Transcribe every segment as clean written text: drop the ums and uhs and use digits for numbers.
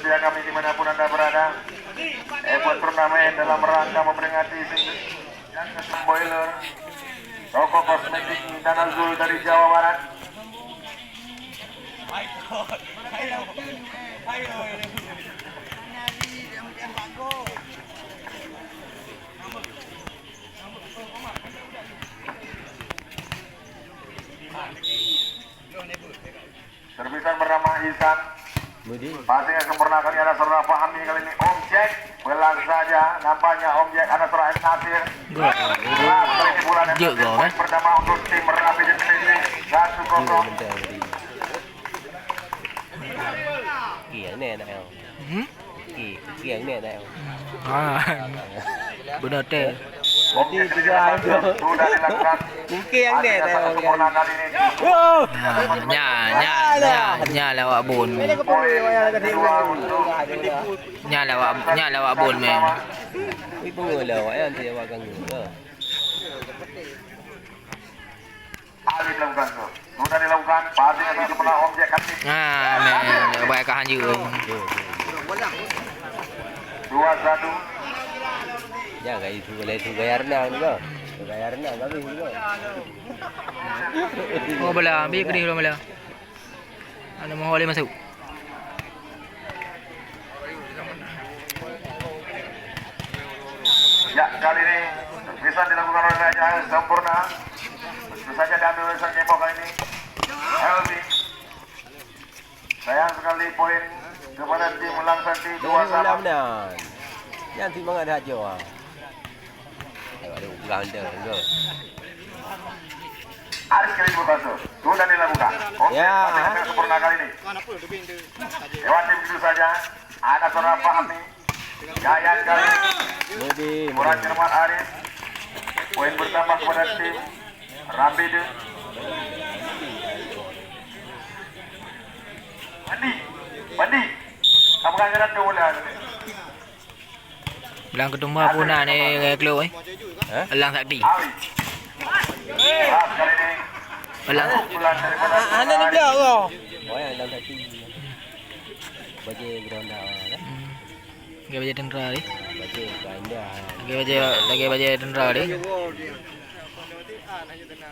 setia kami dimanapun Anda berada. Event turnamen dalam rangka memperingati Jangan Boiler, Toko Kosmetik dan Azul dari Jawa Barat. Servisan bernama Ihsan. Passing yang sempurna kali ada saudara Fahmi, kali ini Om Jack. Belang saja nampaknya Om Jack ada saudara Nasir. Kali ini bulan yang pertama untuk tim Rapid Indonesia 1-0. Kia nè nào. Kia nè nào. Benar teh. Berarti juga ada. Sudah dilakukan. Kia nè nào. Sempurna kali ini. Nya lawak bun. Nya lawak bun mem. Quý người lewat ya nanti awak ganggu. Ali dilakukan tuh. Sudah dilakukan. Passing yang sempurna Om Jack kali ini. Men baik kahan juga. 2-1. Ya kayak itu boleh itu bayar nang juga. Bayar nang habis juga. Oh bola, ambil ke dia belum bola. Ana mau boleh masuk. Ya, kali ini bisa dilakukan oleh Raja sempurna. Tentu saja diambil oleh sang Kepo kali ini. Helmi. Sayang sekali poin kepada tim Ulang Santi 2-1. Benar. Yang tim mana dah jauh. Ada ganda juga. Aris kali ini berhasil. Sudah dilakukan. Oke, Ya. yang sempurna kali ini. Lewat tim itu saja. Ada saudara Fahmi. Jaya kali ini. Lebih. Kurang cermat Aris. Poin bertambah kepada tim Rapid. Mandi. Kamu kan jalan tu bola. Belang ketumba pun ni keluar eh. Elang sakti. Ali. Kali ini. Elang. Pukulan daripada Ana ni dia oh. Oh yang dalam kaki. Baca ground dah kan. Lagi baca tentera ni. Baca ganda. Lagi baca tentera ni.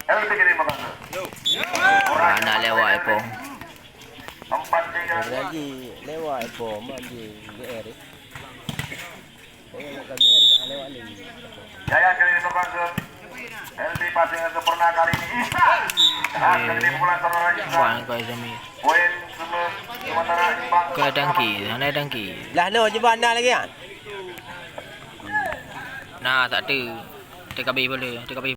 LB kini makan. Mana lewat pun. 4-3. Lagi lewat bom lagi GR ni. Oh nak GR dah lewat ni. Jaya kali ini berlangsung. LB passing yang sempurna kali ini Ihsan. Kali ini pukulan saudara Ihsan. Buat kau sami. Poin semua sementara imbang. Kau dangki, sana dangki. Lah no je bandar lagi kan. Nah, tak ada. TKB boleh. TKB